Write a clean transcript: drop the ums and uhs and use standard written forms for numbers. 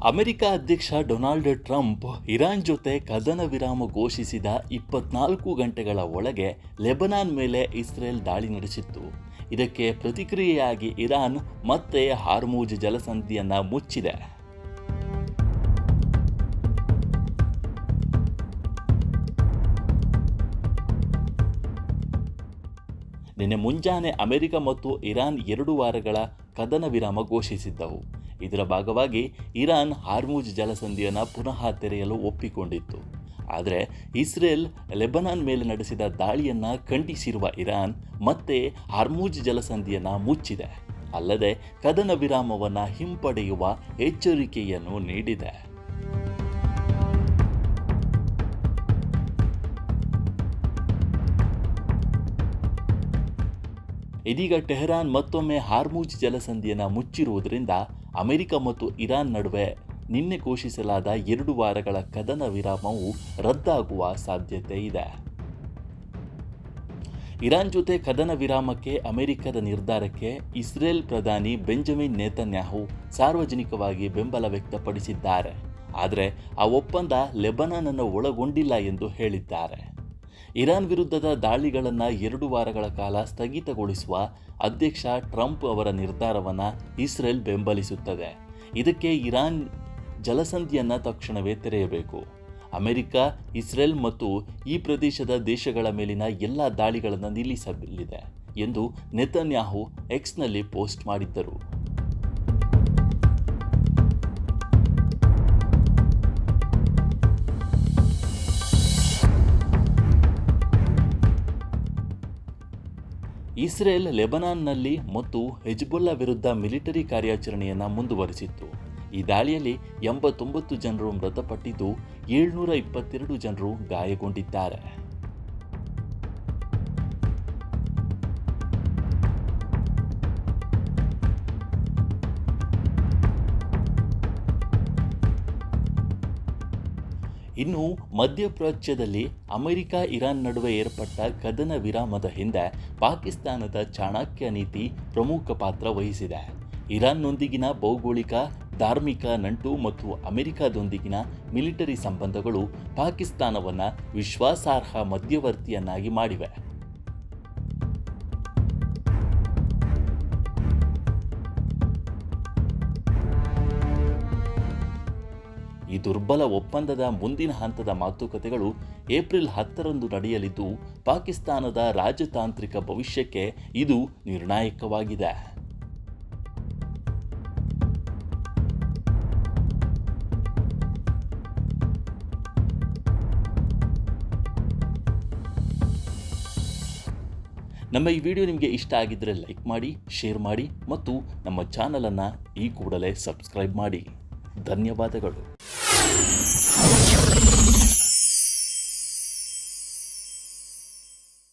America ಅಧ್ಯಕ್ಷ Donald Trump Iran ಜೊತೆ ಕದನ ವಿರಾಮ ಘೋಷಿಸಿದ 24 ಗಂಟೆಗಳ ಒಳಗೆ ಲೆಬನಾನ್ ಮೇಲೆ ಇಸ್ರೇಲ್ ದಾಳಿ ನಡೆಸಿತ್ತು. ಇದಕ್ಕೆ ಪ್ರತಿಕ್ರಿಯೆಯಾಗಿ ಇರಾನ್ ಮತ್ತೆ ಹಾರ್ಮುಜ್ ಜಲಸಂಧಿಯನ್ನು ಮುಚ್ಚಿದೆ. ನಿನ್ನೆ ಮುಂಜಾನೆ ಅಮೆರಿಕ ಮತ್ತು ಇರಾನ್ 2 ವಾರಗಳ ಕದನ ವಿರಾಮ ಘೋಷಿಸಿದ್ದವು. ಇದರ ಭಾಗವಾಗಿ ಇರಾನ್ ಹಾರ್ಮುಜ್ ಜಲಸಂಧಿಯನ್ನು ಪುನಃ ತೆರೆಯಲು ಒಪ್ಪಿಕೊಂಡಿತ್ತು. ಆದರೆ ಇಸ್ರೇಲ್ ಲೆಬನಾನ್ ಮೇಲೆ ನಡೆಸಿದ ದಾಳಿಯನ್ನು ಖಂಡಿಸಿರುವ ಇರಾನ್ ಮತ್ತೆ ಹಾರ್ಮುಜ್ ಜಲಸಂಧಿಯನ್ನು ಮುಚ್ಚಿದೆ. ಅಲ್ಲದೆ ಕದನ ವಿರಾಮವನ್ನು ಹಿಂಪಡೆಯುವ ಎಚ್ಚರಿಕೆಯನ್ನು ನೀಡಿದೆ. ಇದೀಗ ಟೆಹರಾನ್ ಮತ್ತೊಮ್ಮೆ ಹಾರ್ಮುಜ್ ಜಲಸಂಧಿಯನ್ನು ಮುಚ್ಚಿರುವುದರಿಂದ ಅಮೆರಿಕ ಮತ್ತು ಇರಾನ್ ನಡುವೆ ನಿನ್ನೆ ಘೋಷಿಸಲಾದ 2 ವಾರಗಳ ಕದನ ವಿರಾಮವು ರದ್ದಾಗುವ ಸಾಧ್ಯತೆ ಇದೆ. ಇರಾನ್ ಜೊತೆ ಕದನ ವಿರಾಮಕ್ಕೆ ಅಮೆರಿಕದ ನಿರ್ಧಾರಕ್ಕೆ ಇಸ್ರೇಲ್ ಪ್ರಧಾನಿ ಬೆಂಜಮಿನ್ ನೇತನ್ಯಾಹು ಸಾರ್ವಜನಿಕವಾಗಿ ಬೆಂಬಲ ವ್ಯಕ್ತಪಡಿಸಿದ್ದಾರೆ. ಆದರೆ ಆ ಒಪ್ಪಂದ ಲೆಬನಾನ್ ಅನ್ನು ಒಳಗೊಂಡಿಲ್ಲ ಎಂದು ಹೇಳಿದ್ದಾರೆ. ಇರಾನ್ ವಿರುದ್ಧದ ದಾಳಿಗಳನ್ನು 2 ವಾರಗಳ ಕಾಲ ಸ್ಥಗಿತಗೊಳಿಸುವ ಅಧ್ಯಕ್ಷ ಟ್ರಂಪ್ ಅವರ ನಿರ್ಧಾರವನ್ನು ಇಸ್ರೇಲ್ ಬೆಂಬಲಿಸುತ್ತದೆ. ಇದಕ್ಕೆ ಇರಾನ್ ಜಲಸಂಧಿಯನ್ನು ತಕ್ಷಣವೇ ತೆರೆಯಬೇಕು. ಅಮೆರಿಕ, ಇಸ್ರೇಲ್ ಮತ್ತು ಈ ಪ್ರದೇಶದ ದೇಶಗಳ ಮೇಲಿನ ಎಲ್ಲ ದಾಳಿಗಳನ್ನು ನಿಲ್ಲಿಸಲಿದೆ ಎಂದು ನೆತನ್ಯಾಹು ಎಕ್ಸ್ನಲ್ಲಿ ಪೋಸ್ಟ್ ಮಾಡಿದ್ದರು. ಇಸ್ರೇಲ್ ಲೆಬನಾನ್ನಲ್ಲಿ ಮತ್ತು ಹೆಜ್ಬೊಲ್ಲಾ ವಿರುದ್ಧ ಮಿಲಿಟರಿ ಕಾರ್ಯಾಚರಣೆಯನ್ನು ಮುಂದುವರಿಸಿತ್ತು. ಈ ದಾಳಿಯಲ್ಲಿ 89 ಜನರು ಮೃತಪಟ್ಟಿದ್ದು 722 ಜನರು ಗಾಯಗೊಂಡಿದ್ದಾರೆ. ಇನ್ನು ಮಧ್ಯಪ್ರಾಚ್ಯದಲ್ಲಿ ಅಮೆರಿಕ ಇರಾನ್ ನಡುವೆ ಏರ್ಪಟ್ಟ ಕದನ ವಿರಾಮದ ಹಿಂದೆ ಪಾಕಿಸ್ತಾನದ ಚಾಣಕ್ಯ ನೀತಿ ಪ್ರಮುಖ ಪಾತ್ರ ವಹಿಸಿದೆ. ಇರಾನ್ನೊಂದಿಗಿನ ಭೌಗೋಳಿಕ, ಧಾರ್ಮಿಕ ನಂಟು ಮತ್ತು ಅಮೆರಿಕದೊಂದಿಗಿನ ಮಿಲಿಟರಿ ಸಂಬಂಧಗಳು ಪಾಕಿಸ್ತಾನವನ್ನು ವಿಶ್ವಾಸಾರ್ಹ ಮಧ್ಯವರ್ತಿಯನ್ನಾಗಿ ಮಾಡಿವೆ. ಈ ದುರ್ಬಲ ಒಪ್ಪಂದದ ಮುಂದಿನ ಹಂತದ ಮಾತುಕತೆಗಳು ಏಪ್ರಿಲ್ 10ರಂದು ನಡೆಯಲಿದ್ದು, ಪಾಕಿಸ್ತಾನದ ರಾಜತಾಂತ್ರಿಕ ಭವಿಷ್ಯಕ್ಕೆ ಇದು ನಿರ್ಣಾಯಕವಾಗಿದೆ. ನಮ್ಮ ಈ ವಿಡಿಯೋ ನಿಮಗೆ ಇಷ್ಟ ಆಗಿದ್ದರೆ ಲೈಕ್ ಮಾಡಿ, ಶೇರ್ ಮಾಡಿ ಮತ್ತು ನಮ್ಮ ಚಾನಲನ್ನು ಈ ಕೂಡಲೇ ಸಬ್ಸ್ಕ್ರೈಬ್ ಮಾಡಿ. ಧನ್ಯವಾದಗಳು.